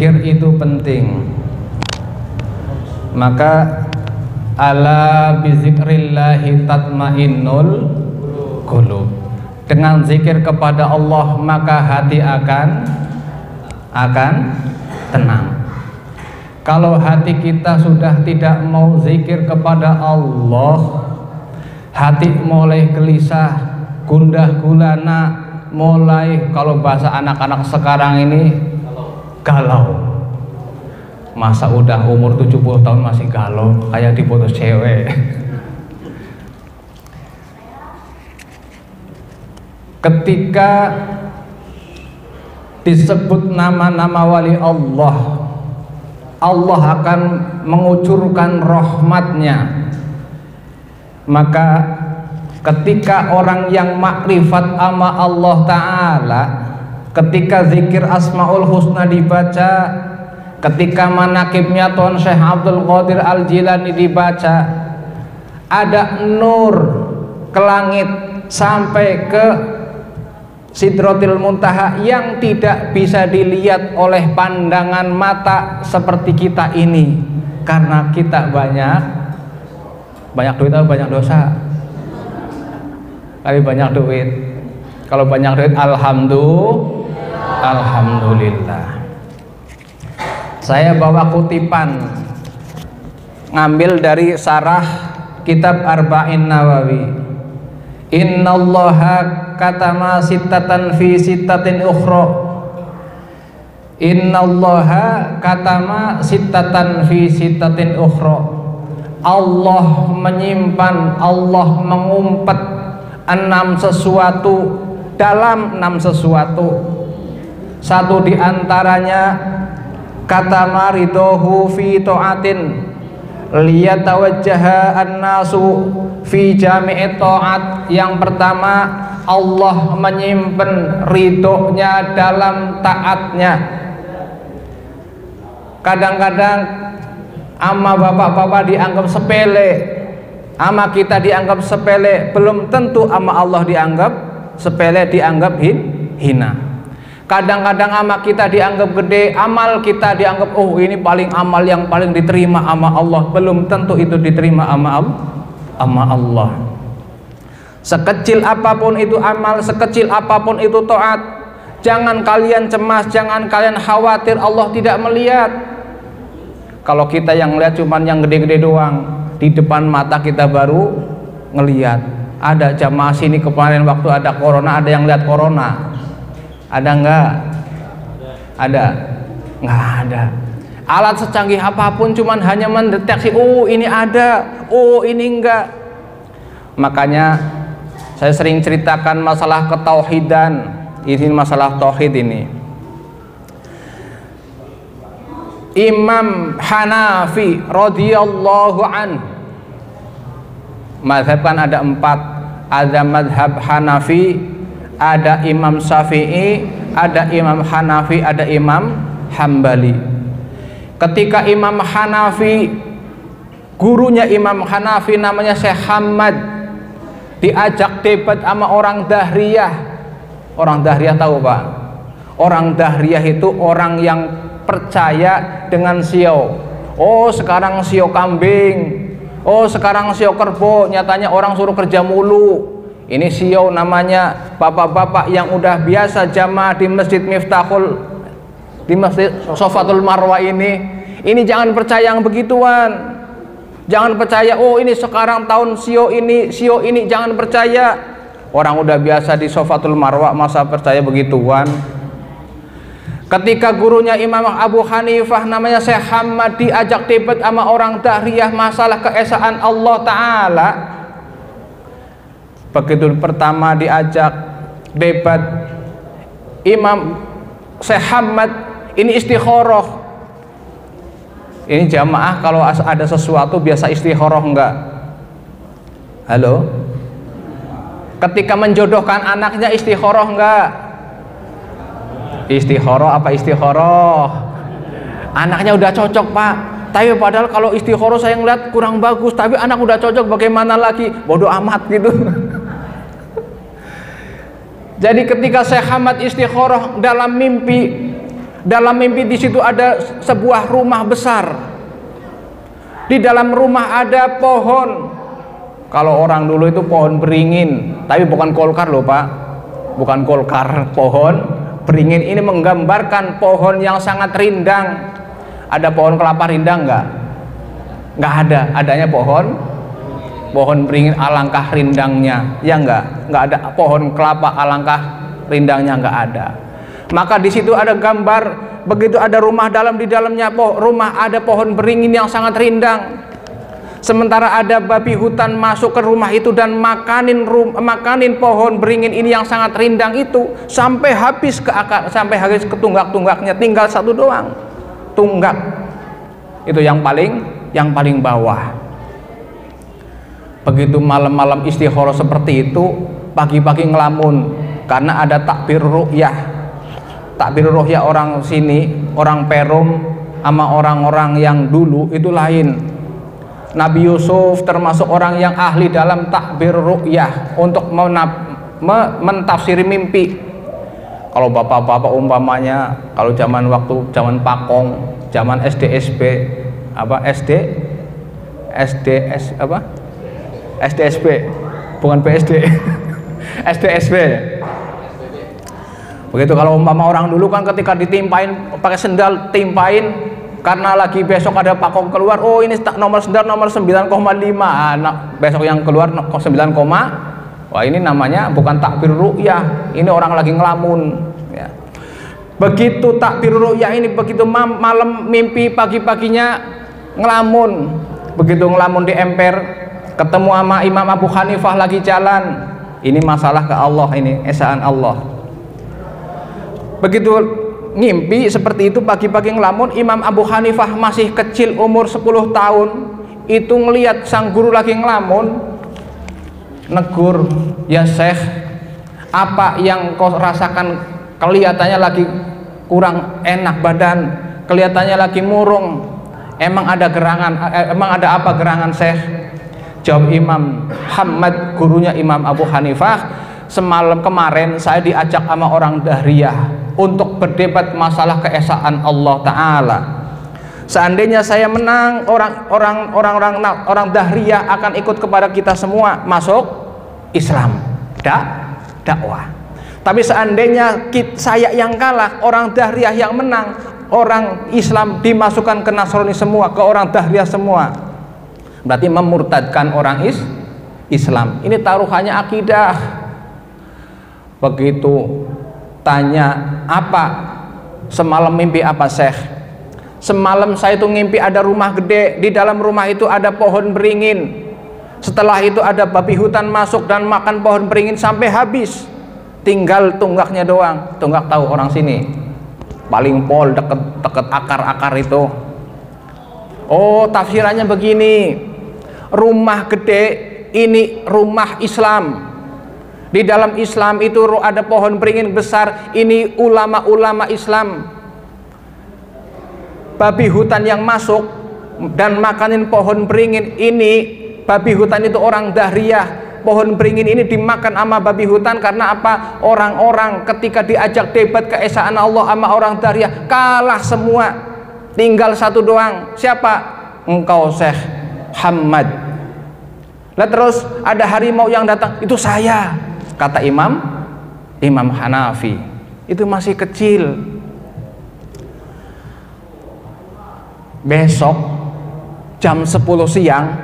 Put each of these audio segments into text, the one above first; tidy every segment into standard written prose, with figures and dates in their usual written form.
zikir itu penting. Maka ala bizikrillahi tatmainnul qulub. Dengan zikir kepada Allah maka hati akan tenang. Kalau hati kita sudah tidak mau zikir kepada Allah, hati mulai gelisah, gundah gulana, mulai, kalau bahasa anak-anak sekarang ini, galau. Masa udah umur 70 tahun masih galau, kayak diputus cewek. Ketika disebut nama-nama wali Allah, Allah akan mengucurkan rahmatnya. Maka ketika orang yang makrifat sama Allah Ta'ala, ketika zikir Asmaul Husna dibaca, ketika manakibnya Tuan Syekh Abdul Qadir Al-Jilani dibaca, ada nur ke langit sampai ke Sidratil Muntaha yang tidak bisa dilihat oleh pandangan mata seperti kita ini, karena kita banyak duit atau banyak dosa? Kali banyak duit. Kalau banyak duit, alhamdulillah. Saya bawa kutipan ngambil dari sarah kitab Arba'in Nawawi. Innallaha katama sittatan fi sittatin ukhra. Innallaha katama sittatan fi sittatin ukhra. Allah menyimpan, Allah mengumpet 6 sesuatu dalam 6 sesuatu. Satu diantaranya kata maridohu fi ta'atin liyatawajjaha an-nasu fi jami'i ta'at. Yang pertama, Allah menyimpan ridhonya dalam taatnya. Kadang-kadang ama bapak-bapak dianggap sepele, ama kita dianggap sepele, belum tentu ama Allah dianggap sepele, dianggap hina. Kadang-kadang amal kita dianggap gede, amal kita dianggap, oh ini paling amal yang paling diterima sama Allah, belum tentu itu diterima sama Allah. Sekecil apapun itu amal, sekecil apapun itu taat, jangan kalian cemas, jangan kalian khawatir Allah tidak melihat. Kalau kita yang melihat cuman yang gede-gede doang, di depan mata kita baru ngelihat. Ada jamaah sini kemarin waktu ada corona, ada yang lihat corona. Ada enggak? Ada? Enggak ada. Alat secanggih apapun cuman hanya mendeteksi, oh ini ada, oh ini enggak. Makanya saya sering ceritakan masalah ketauhidan. Ini masalah tauhid ini. Imam Hanafi radhiyallahu an, mazhab kan ada 4. Ada mazhab Hanafi, ada Imam Syafi'i, ada Imam Hanafi, ada Imam Hambali. Ketika Imam Hanafi, gurunya Imam Hanafi namanya Syekh Hamad, diajak debat sama orang Dahriyah. Orang Dahriyah tahu Pak? Orang Dahriyah itu orang yang percaya dengan sio. Oh sekarang sio kambing, oh sekarang sio kerbau, nyatanya orang suruh kerja mulu. Ini sio namanya, bapak-bapak yang udah biasa jamaah di Masjid Miftahul, di Masjid Sofatul Marwah ini jangan percaya yang begituan. Jangan percaya, oh ini sekarang tahun sio ini, jangan percaya. Orang udah biasa di Sofatul Marwah, masa percaya begituan? Ketika gurunya Imam Abu Hanifah namanya Syekh Hamad diajak debat sama orang Dahriyah masalah keesaan Allah Ta'ala, begitu pertama diajak debat, Imam Syekh Hamad ini istikharah. Ini jamaah kalau ada sesuatu biasa istikharah enggak? Halo? Ketika menjodohkan anaknya istikharah enggak? Istikharah apa istikharah? Anaknya udah cocok Pak, tapi padahal kalau istikharah saya ngeliat kurang bagus, tapi anak udah cocok, bagaimana lagi? Bodoh amat gitu. Jadi ketika Syekh Hamad istikharah dalam mimpi, Dalam mimpi di situ ada sebuah rumah besar. Di dalam rumah ada pohon. Kalau orang dulu itu pohon beringin, tapi bukan kolkar loh Pak, bukan kolkar, pohon beringin. Ini menggambarkan pohon yang sangat rindang. Ada pohon kelapa rindang nggak? Nggak ada. Adanya pohon beringin, alangkah rindangnya, ya nggak ada. Pohon kelapa alangkah rindangnya nggak ada. Maka di situ ada gambar, begitu ada rumah di dalamnya rumah ada pohon beringin yang sangat rindang. Sementara ada babi hutan masuk ke rumah itu dan makanin pohon beringin ini yang sangat rindang itu sampai habis ke akar, sampai habis ke tunggak-tunggaknya, tinggal satu doang tunggak. Itu yang paling bawah. Begitu malam-malam istikharah seperti itu, pagi-pagi ngelamun karena ada takbir ru'yah. Takbir ru'yah orang sini, orang Perum sama orang-orang yang dulu itu lain. Nabi Yusuf termasuk orang yang ahli dalam takbir ru'yah untuk mentafsiri mimpi. Kalau bapak-bapak umpamanya, kalau zaman Pakong, zaman SDSP SDSP bukan PSD SDSP. Begitu kalau umpama orang dulu kan ketika ditimpain pakai sendal, timpain karena lagi besok ada Pakong keluar, oh ini nomor sendal nomor 9,5. Nah, besok yang keluar 9, wah ini namanya bukan takbir ru'yah, ini orang lagi ngelamun ya. Begitu takbir ru'yah ini, begitu malam mimpi, pagi-paginya ngelamun. Begitu ngelamun di emper, ketemu sama Imam Abu Hanifah lagi jalan. Ini masalah ke Allah, ini esaan Allah. Begitu ngimpi seperti itu, pagi-pagi ngelamun, Imam Abu Hanifah masih kecil umur 10 tahun itu ngelihat sang guru lagi ngelamun, negur, ya Syekh, apa yang kau rasakan? Kelihatannya lagi kurang enak badan, kelihatannya lagi murung, emang ada apa gerangan Syekh? Jawab Imam Hamad, gurunya Imam Abu Hanifah, semalam kemarin saya diajak sama orang Dahriyah untuk berdebat masalah keesaan Allah Ta'ala. Seandainya saya menang, orang Dahriyah akan ikut kepada kita semua masuk Islam, dakwah. Tapi seandainya saya yang kalah, orang Dahriyah yang menang, orang Islam dimasukkan ke Nasrani semua, ke orang Dahriyah semua. Berarti memurtadkan orang Islam. Ini taruhannya akidah. Begitu tanya, apa semalam mimpi apa Syekh? Semalam saya itu ngimpi ada rumah gede, di dalam rumah itu ada pohon beringin. Setelah itu ada babi hutan masuk dan makan pohon beringin sampai habis, tinggal tunggaknya doang. Tunggak tahu orang sini, paling pol deket akar-akar itu. Oh, tafsirannya begini, rumah gede ini rumah Islam. Di dalam Islam itu ada pohon beringin besar, ini ulama-ulama Islam. Babi hutan yang masuk dan makanin pohon beringin ini, babi hutan itu orang Dahriyah. Pohon beringin ini dimakan sama babi hutan karena apa? Orang-orang ketika diajak debat keesaan Allah sama orang Dahriyah kalah semua, tinggal satu doang. Siapa? Engkau Syekh Hamad. Lah terus ada harimau yang datang, itu saya, kata Imam Hanafi. Itu masih kecil. Besok jam 10 siang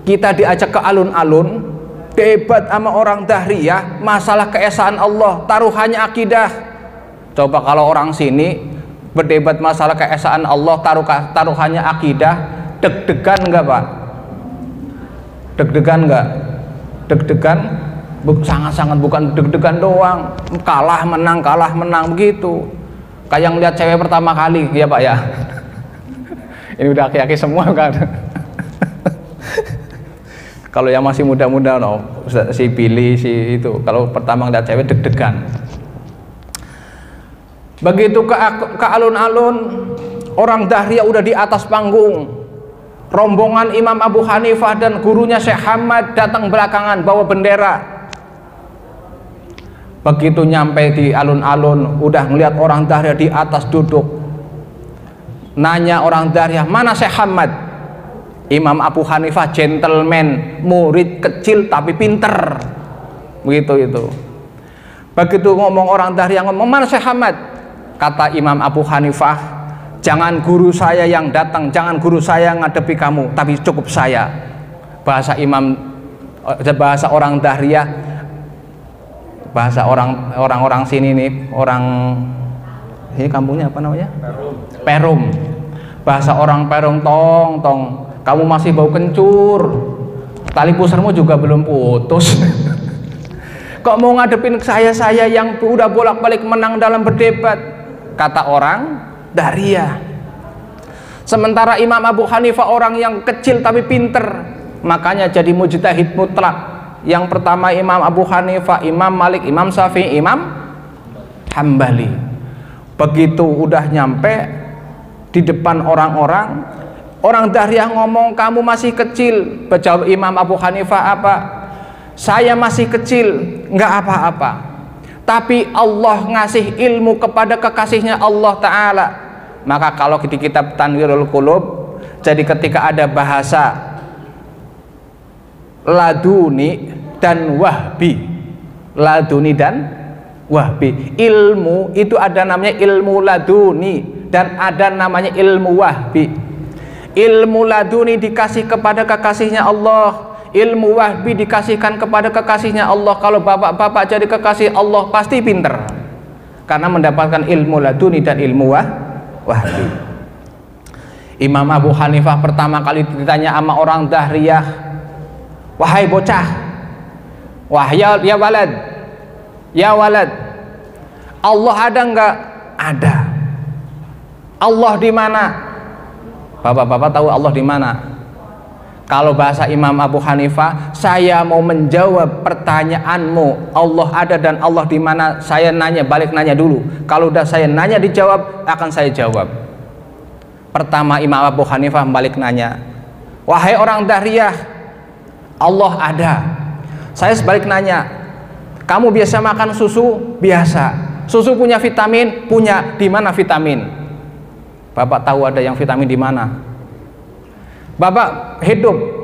kita diajak ke alun-alun debat sama orang Dahriyah masalah keesaan Allah, taruhannya akidah. Coba kalau orang sini berdebat masalah keesaan Allah, taruhannya akidah, deg-degan enggak Pak? Deg-degan enggak? Deg-degan? Sangat-sangat, bukan deg-degan doang, kalah menang begitu. Kayak ngeliat cewek pertama kali, ya Pak ya. Ini udah aki-aki semua kan. Kalau yang masih muda-muda si Billy si itu, kalau pertama ngeliat cewek deg-degan. Begitu ke alun-alun, orang Dahriyah udah di atas panggung. Rombongan Imam Abu Hanifah dan gurunya Syekh Hamad datang belakangan bawa bendera. Begitu nyampe di alun-alun, udah ngeliat orang Dahriyah di atas duduk, nanya orang Dahriyah, mana Syekh Hamad? Imam Abu Hanifah gentleman, murid kecil tapi pinter, begitu itu. Begitu ngomong orang Dahriyah, ngomong mana Syekh Hamad? Kata Imam Abu Hanifah, jangan guru saya yang datang, jangan guru saya yang ngadepi kamu, tapi cukup saya. Bahasa orang Dahriyah, bahasa orang sini nih, orang ini kampungnya apa namanya? Perum. Bahasa orang Perum, tong, kamu masih bau kencur, tali pusarmu juga belum putus. Kok mau ngadepin saya yang udah bolak-balik menang dalam berdebat? Kata orang Dahriyah. Sementara Imam Abu Hanifah orang yang kecil tapi pinter, makanya jadi mujtahid mutlak. Yang pertama Imam Abu Hanifah, Imam Malik, Imam Syafi'i, Imam Hambali. Begitu udah nyampe di depan orang-orang, orang Dahriyah ngomong, kamu masih kecil. Jawab Imam Abu Hanifah apa? Saya masih kecil, nggak apa-apa. Tapi Allah ngasih ilmu kepada kekasihnya Allah Ta'ala. Maka kalau di kitab Tanwirul Qulub, jadi ketika ada bahasa laduni dan wahbi, laduni dan wahbi, ilmu itu ada namanya ilmu laduni dan ada namanya ilmu wahbi. Ilmu laduni dikasih kepada kekasihnya Allah, ilmu wahbi dikasihkan kepada kekasihnya Allah. Kalau bapak-bapak jadi kekasih Allah pasti pinter karena mendapatkan ilmu laduni dan ilmu wahbi. Imam Abu Hanifah pertama kali ditanya sama orang Dahriyah, wahai bocah, ya walad, ya walad, Allah ada enggak? Ada. Allah di mana? Bapak-bapak tahu Allah di mana? Kalau bahasa Imam Abu Hanifah, saya mau menjawab pertanyaanmu, Allah ada dan Allah di mana, saya nanya, balik nanya dulu. Kalau udah saya nanya dijawab, akan saya jawab. Pertama Imam Abu Hanifah balik nanya, wahai orang Dahriyah, Allah ada. Saya sebalik nanya, kamu biasa makan susu? Biasa. Susu punya vitamin? Punya. Di mana vitamin? Bapak tahu ada yang vitamin di mana? Bapak hidup.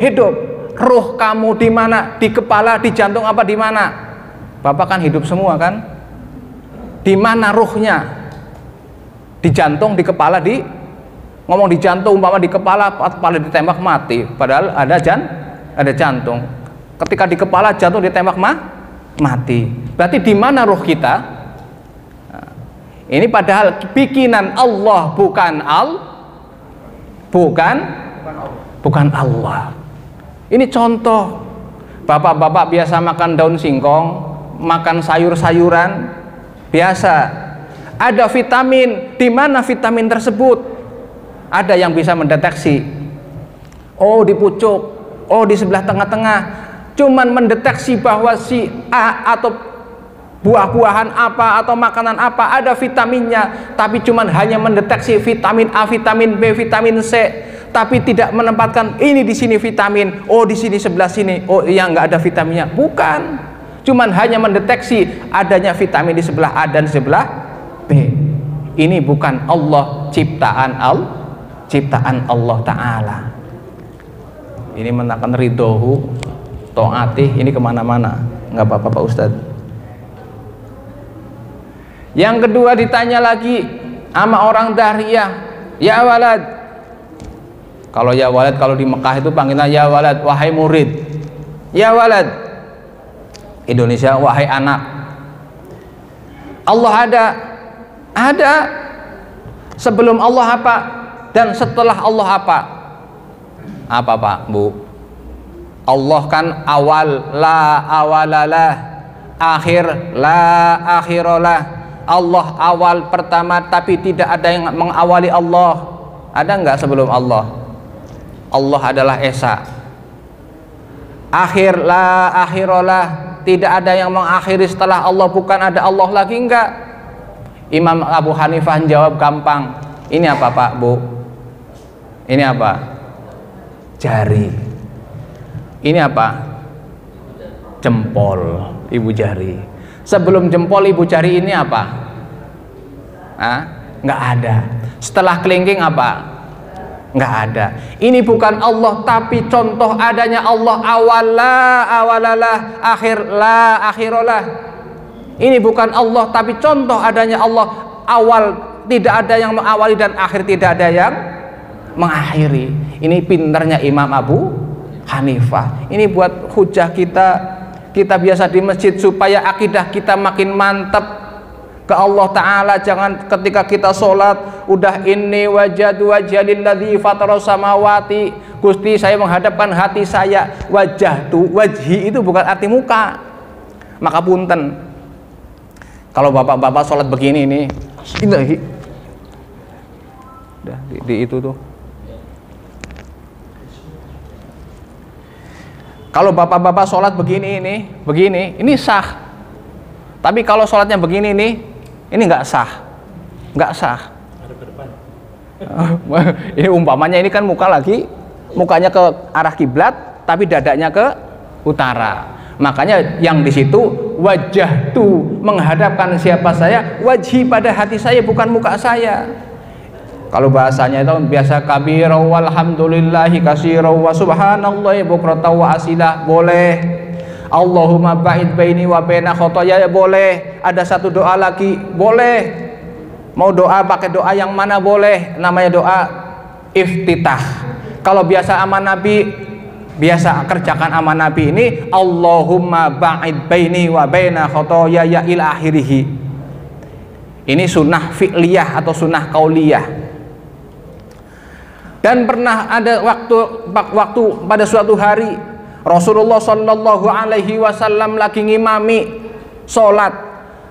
Ruh kamu di mana? Di kepala, di jantung, apa di mana? Bapak kan hidup semua kan? Di mana ruhnya? Di jantung, di kepala, ngomong di jantung, umpama di kepala ditembak mati. Padahal ada jantung. Ketika di kepala, jantung ditembak mati. Berarti di mana ruh kita? Nah, ini padahal bikinan Allah, bukan Allah. Ini contoh. Bapak-bapak biasa makan daun singkong, makan sayur-sayuran, biasa. Ada vitamin. Di mana vitamin tersebut? Ada yang bisa mendeteksi. Oh, di pucuk. Oh, di sebelah tengah-tengah. Cuman mendeteksi bahwa si A atau buah-buahan apa atau makanan apa ada vitaminnya, tapi cuman hanya mendeteksi vitamin A, vitamin B, vitamin C, tapi tidak menempatkan ini di sini vitamin, oh di sini sebelah sini, oh yang nggak ada vitaminnya. Bukan, cuman hanya mendeteksi adanya vitamin di sebelah A dan sebelah B. Ini bukan Allah, ciptaan Allah Ta'ala. Ini menakan ridhohu to'atih, ini kemana-mana. Nggak apa-apa Pak Ustadz. Yang kedua ditanya lagi sama orang Dahriyah, ya walad. Kalau ya walad, kalau di Mekah itu panggilan ya walad, wahai murid. Ya walad. Indonesia, wahai anak. Allah ada. Ada. Sebelum Allah apa? Dan setelah Allah apa? Apa Pak, Bu? Allah kan awal, la awalalah, akhir, la akhiralah. Allah awal pertama, tapi tidak ada yang mengawali Allah. Ada nggak sebelum Allah? Allah adalah Esa. Akhir, la akhiralah, tidak ada yang mengakhiri setelah Allah. Bukan ada Allah lagi, enggak. Imam Abu Hanifah jawab gampang. Ini apa Pak, Bu? Ini apa? Jari. Ini apa? Jempol, ibu jari. Sebelum jempol ibu jari ini apa? Hah? Nggak ada. Setelah kelingking apa? Nggak ada. Ini bukan Allah, tapi contoh adanya Allah. Awal la awalalah, akhir la akhirolah. Ini bukan Allah, tapi contoh adanya Allah. Awal tidak ada yang mengawali dan akhir tidak ada yang mengakhiri. Ini pintarnya Imam Abu Hanifah. Ini buat hujah kita biasa di masjid supaya akidah kita makin mantap ke Allah Ta'ala. Jangan ketika kita sholat udah inni wajadu wajhalilladzi fataras samawati, Gusti saya menghadapkan hati saya. Wajhi itu bukan arti muka. Maka punten, kalau bapak-bapak sholat begini nih, udah di itu tuh. Kalau bapak-bapak sholat begini ini sah. Tapi kalau sholatnya begini nih, ini nggak sah. Ini umpamanya ini kan mukanya ke arah kiblat, tapi dadanya ke utara. Makanya yang di situ wajah tu menghadapkan siapa saya, wajhi pada hati saya bukan muka saya. Kalau bahasanya itu biasa kabira walhamdulillahi kasira wa subhanallahi bukrata wa asilah boleh. Allahumma ba'id baini wa baina khotoya boleh. Ada satu doa lagi boleh. Mau doa pakai doa yang mana boleh. Namanya doa iftitah. Kalau biasa aman Nabi, biasa kerjakan aman Nabi ini Allahumma ba'id baini wa baina khotoya ya ila akhirih. Ini sunnah fi'liyah atau sunnah qauliyah. Dan pernah ada waktu pada suatu hari Rasulullah Shallallahu Alaihi Wasallam lagi ngimami sholat.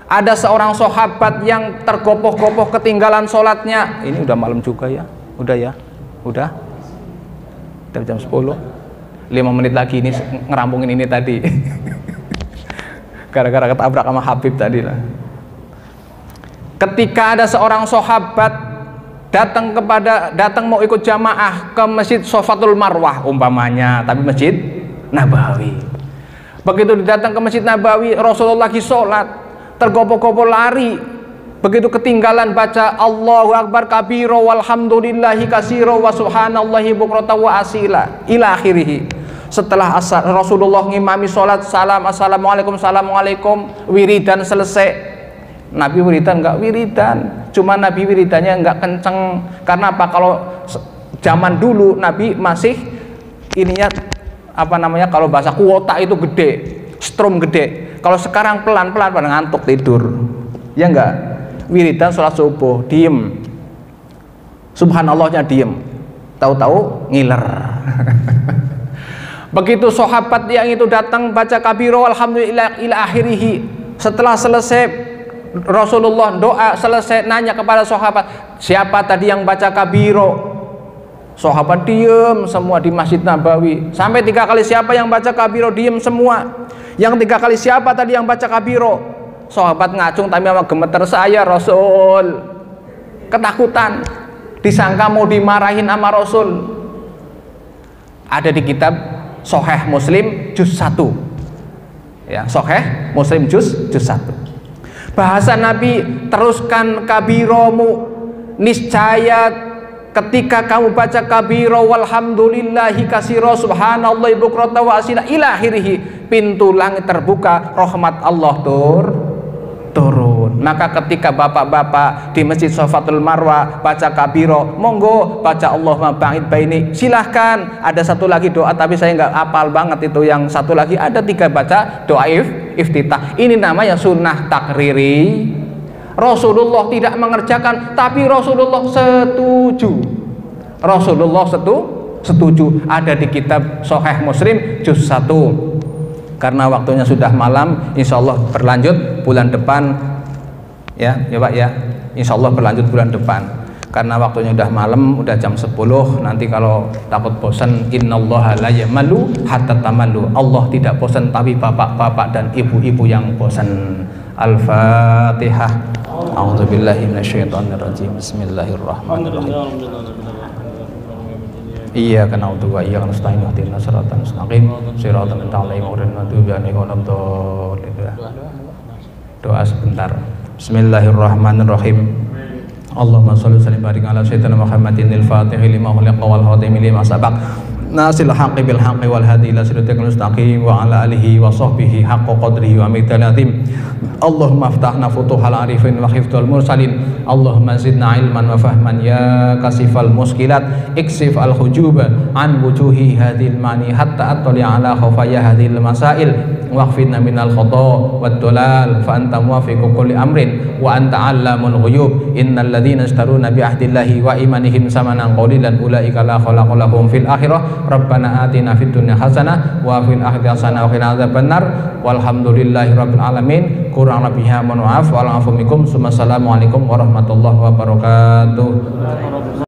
Ada seorang sahabat yang tergopoh-gopoh ketinggalan sholatnya. Ini udah malam juga ya? Udah ya? Udah jam 10. 5 menit lagi ini ngerampungin ini tadi. Gara-gara ketabrak sama Habib tadi lah. Ketika ada seorang sahabat datang mau ikut jamaah ke Masjid Safatul Marwah umpamanya, tapi Masjid Nabawi. Begitu datang ke Masjid Nabawi, Rasulullah lagi sholat, tergopoh-gopoh lari. Begitu ketinggalan baca Allahu Akbar kabiro walhamdulillahi kasiro wa subhanallahi bukrata wa asila ila akhirih. Setelah Rasulullah ngimami sholat, salam assalamualaikum wiridan selesai. Nabi wiridan enggak wiridan, cuma Nabi wiridannya enggak kenceng. Karena apa? Kalau zaman dulu Nabi masih ininya kalau bahasa kuota itu gede, strum gede. Kalau sekarang pelan-pelan pada ngantuk tidur. Ya enggak? Wiridan sholat subuh diem, subhanallahnya diem, tahu-tahu ngiler. Begitu sahabat yang itu datang baca kabiro alhamdulillah ila akhirih. Setelah selesai Rasulullah doa selesai, nanya kepada sahabat, siapa tadi yang baca kabiro? Sahabat diem semua di Masjid Nabawi. Sampai 3 kali siapa yang baca kabiro, diem semua. Yang 3 kali siapa tadi yang baca kabiro? Sahabat ngacung tapi sama gemeter, saya Rasul. Ketakutan, disangka mau dimarahin sama Rasul. Ada di kitab Sahih Muslim juz 1. Ya, Sahih Muslim juz 1. Bahasa Nabi, teruskan kabiromu, niscaya ketika kamu baca kabiro walhamdulillahi kasiro subhanallahi bukrata wa asila ila akhirih, pintu langit terbuka, rahmat Allah turun. Maka ketika bapak-bapak di Masjid Safatul Marwah baca kabiro, monggo baca Allahumma ba'id baini, silahkan. Ada satu lagi doa tapi saya nggak hafal banget itu, yang satu lagi ada 3 baca doa iftitah. Ini namanya sunnah takriri. Rasulullah tidak mengerjakan, tapi Rasulullah setuju. Setuju. Ada di kitab Sahih Muslim juz 1. Karena waktunya sudah malam, insya Allah berlanjut bulan depan ya Pak ya. Insya Allah berlanjut bulan depan. Karena waktunya udah malam, udah jam 10. Nanti kalau takut bosan, innallaha la yamalu hatta tamalu. Allah tidak bosan, tapi bapak-bapak dan ibu-ibu yang bosan. Al-Fatihah. A'udzubillahi minasyaitonirrajim. Bismillahirrahmanirrahim. Iyyaka na'budu wa iyyaka nasta'in ihdinas siratal mustaqim. Shiratal ladzina an'amta 'alaihim ghairil maghdubi 'alaihim waladdallin. Doa sebentar. Bismillahirrahmanirrahim. Allahumma sholli wa sallim barik ala sayyidina Muhammadin al-Fatihil lima ughliqa wal khatimi lima sabaq nasil haqqi bil haqqi wal hadi ila siratal mustaqim wa ala alihi wa sahbihi haqqa qadrihi wa miqdarihi. Allahumma aftahna futuhal arifin wa khifdul mursalin. Allahumma zidna ilman wa fahman ya kasifal muskilat iksif al hujuba an wujuhi hadhil mani hatta attali ala khafaya hadhil masail waghfirna minal khata' wad dolal fa anta muwaffiqu kulli amrin wa anta 'allamul ghuyub. Innal ladzina istaruna bi ahdillahi wa imanihim samanan qalilan ulaika la khalaqa lahum fil akhirah rabbana atina fid dunya hasanah wa fil akhirati hasanah wa qina adzabannar walhamdulillahi rabbil alamin. Kurang lebihnya mohon maaf. Wassalamualaikum warahmatullahi wabarakatuh.